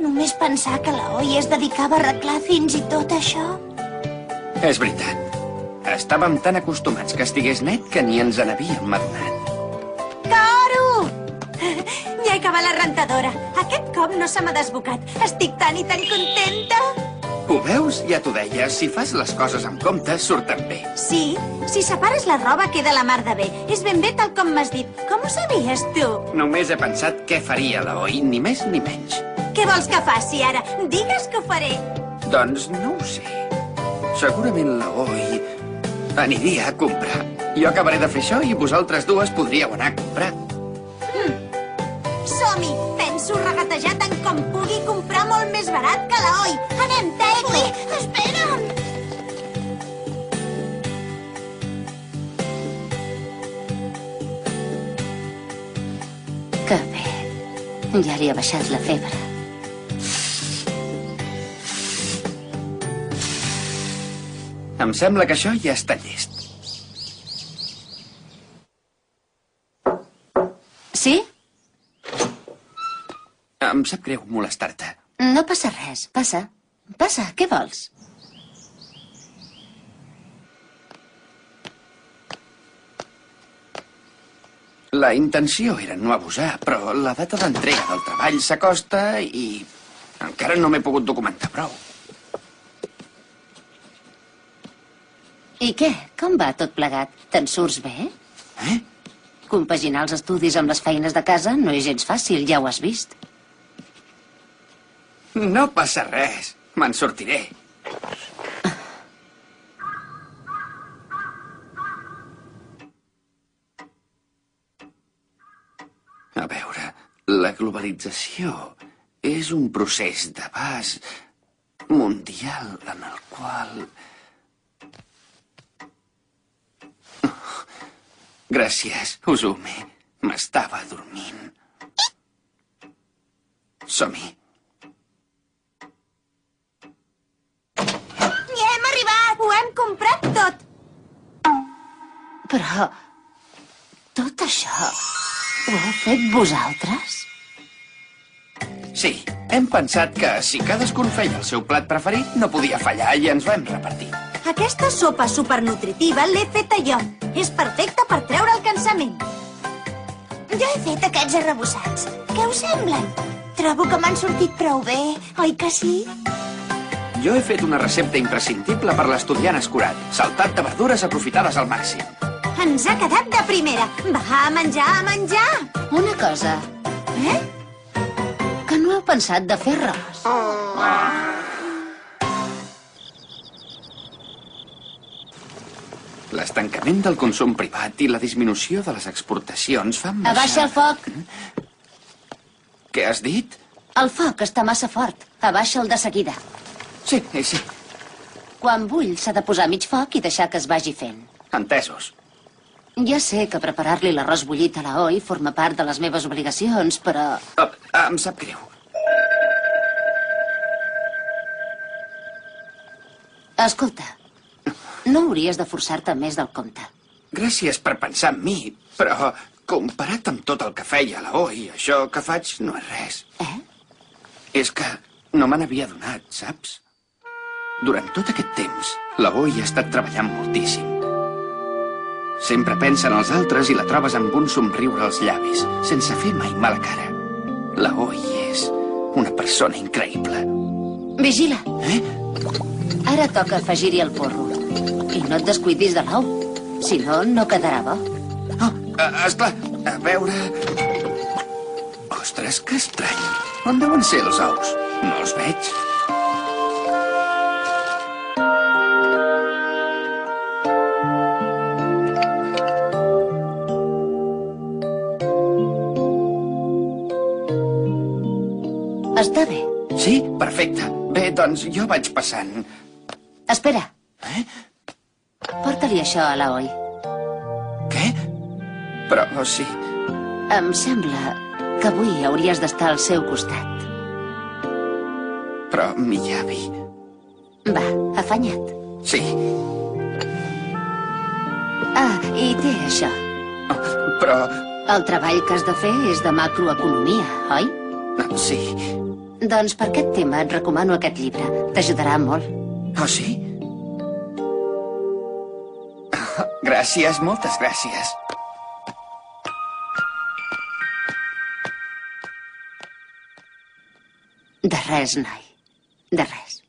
Només pensar que l'Oi es dedicava a arreglar fins i tot això. És veritat. Estàvem tan acostumats que estigués net que ni ens n'havíem adonat. Caro! Ja he acabat la rentadora. Aquest cop no se m'ha desbocat. Estic tan i tan contenta. Ho veus? Ja t'ho deia. Si fas les coses amb compte, surten bé. Sí, si separes la roba queda la mar de bé. És ben bé tal com m'has dit. Com ho sabies, tu? Només he pensat què faria l'Oi, ni més ni menys. Què vols que faci ara? Digues que ho faré. Doncs no ho sé. Segurament l'Oi aniria a comprar. Jo acabaré de fer això i vosaltres dues podríeu anar a comprar. Som-hi! Penso regatejar tant com pugui comprar molt més barat que l'Oi. Anem, Teco! Ui, espera'm! Que bé. Ja li ha baixat la febre. Em sembla que això ja està llest. Sí? Em sap greu molestar-te. No passa res. Passa. Passa. Què vols? La intenció era no abusar, però la data d'entrega del treball s'acosta i encara no m'he pogut documentar prou. I què? Com va tot plegat? Te'n surts bé? Compaginar els estudis amb les feines de casa no és gens fàcil, ja ho has vist. No passa res. Me'n sortiré. A veure, la globalització és un procés d'abast mundial en el qual... Gràcies, Uzume. M'estava dormint. Som-hi. Ja hem arribat! Ho hem comprat tot! Però... tot això... ho heu fet vosaltres? Sí, hem pensat que si cadascun feia el seu plat preferit no podia fallar i ens ho hem repartit. Aquesta sopa supernutritiva l'he feta jo. És perfecta per treure el cansament. Jo he fet aquests arrebossats. Què us semblen? Trobo que m'han sortit prou bé, oi que sí? Jo he fet una recepta imprescindible per l'estudiant escurat. Saltat de verdures aprofitades al màxim. Ens ha quedat de primera. Va, a menjar, a menjar! Una cosa... Que no heu pensat de fer arròs? L'estancament del consum privat i la disminució de les exportacions fan baixar... Abaixa el foc! Què has dit? El foc està massa fort. Abaixa'l de seguida. Sí, sí. Quan bull s'ha de posar a mig foc i deixar que es vagi fent. Entesos. Ja sé que preparar-li l'arròs bullit a la Oi forma part de les meves obligacions, però... Em sap greu. Escolta, no hauries de forçar-te més del compte. Gràcies per pensar en mi, però comparat amb tot el que feia la Oi, això que faig no és res. És que no me n'havia adonat, saps? Durant tot aquest temps, la Oi ha estat treballant moltíssim. Sempre pensa en els altres i la trobes amb un somriure als llavis, sense fer mai mala cara. La Oi és una persona increïble. Vigila. Ara toca afegir-hi el porro. I no et descuidis de l'ou. Si no, no quedarà bo. Esclar, a veure... Ostres, que estrany. On deuen ser els ous? No els veig. Està bé. Sí? Perfecte. Bé, doncs jo vaig passant. Espera. Porta-li això a la Oi. Què? Però sí... Em sembla que avui hauries d'estar al seu costat. Però mi avi... Va, afanya't. Sí. I té això. Però... El treball que has de fer és de macroeconomia, oi? Sí. Doncs per aquest tema et recomano aquest llibre. T'ajudarà molt. Oh, sí? Gràcies, moltes gràcies. De res, noi. De res.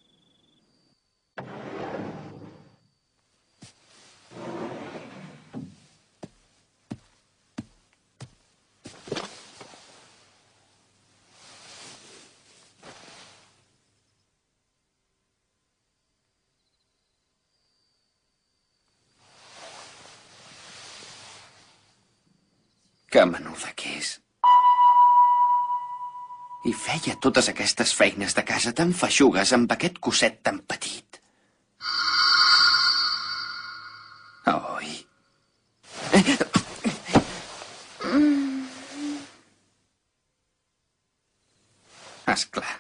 Que menuda que és. I feia totes aquestes feines de casa tan feixugues amb aquest cosset tan petit. Oi. Esclar.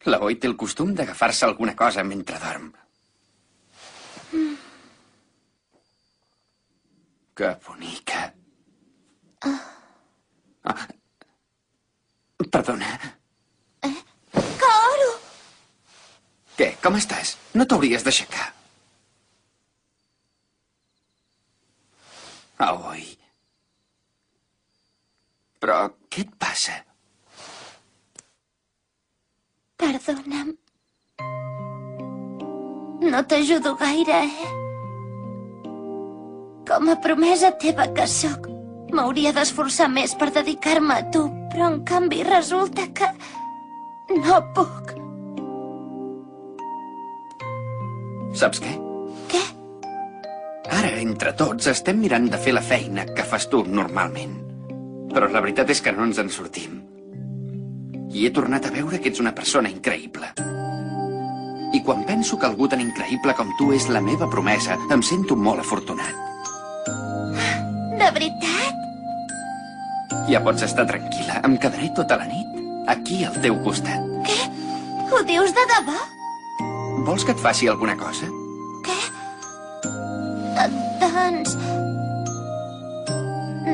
L'Oi té el costum d'agafar-se alguna cosa mentre dorm. Que bonica. Perdona. Kaoru! Què, com estàs? No t'hauries d'aixecar. Oi. Però què et passa? Perdona'm. No t'ajudo gaire, Com a promesa teva que sóc, m'hauria d'esforçar més per dedicar-me a tu, però en canvi resulta que no puc. Saps què? Què? Ara, entre tots, estem mirant de fer la feina que fas tu normalment. Però la veritat és que no ens en sortim. I he tornat a veure que ets una persona increïble. I quan penso que algú tan increïble com tu és la meva promesa, em sento molt afortunat. De veritat? Ja pots estar tranquil·la. Em quedaré tota la nit, aquí al teu costat. Què? Ho dius de debò? Vols que et faci alguna cosa? Què? Doncs...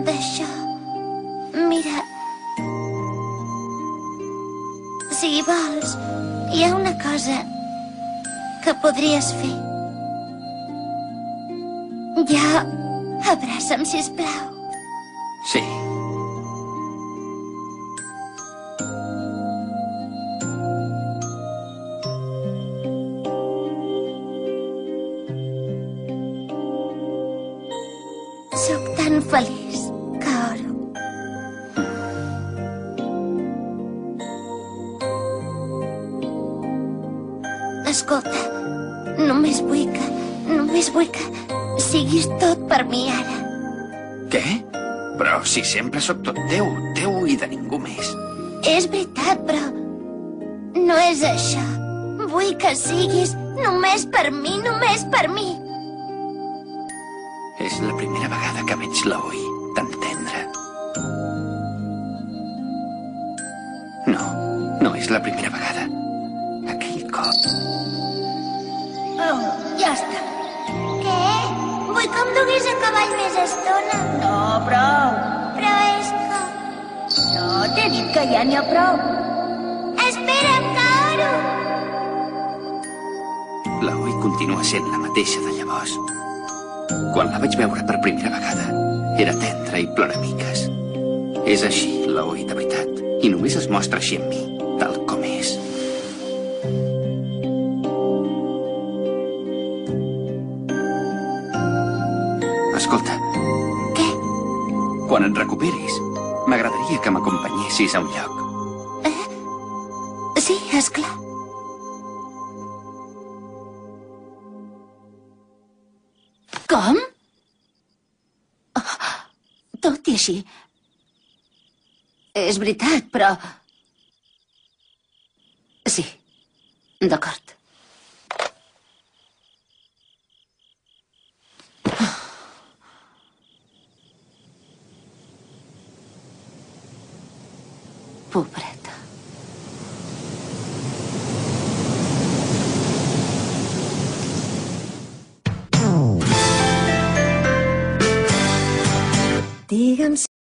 d'això... Mira... Si vols, hi ha una cosa que podries fer. Ja... Abraça'm, sisplau. Sí. Sóc tan feliç, Kaoru. Escolta, només vull que siguis tot per mi ara. Què? Però si sempre sóc tot teu i de ningú més. És veritat, però no és això. Vull que siguis només per mi, només per mi. És la primera vegada que veig l'Oi tan tendra. No, no és la primera vegada. Aquell cop... Oh, ja està. Què? Vull que em duguis a cavall més estona. No, prou. Però és que... No, t'he dit que ja n'hi ha prou. Espera'm, Kaoru! L'Oi continua sent la mateixa de llavors. Quan la vaig veure per primera vegada, era tendra i ploramiques. És així, l'Oi, de veritat, i només es mostra així amb mi, tal com és. Escolta. Què? Quan et recuperis, m'agradaria que m'acompanyessis a un lloc. Sí, esclar. Com? Tot i així... És veritat, però... Sí, d'acord. Pobret.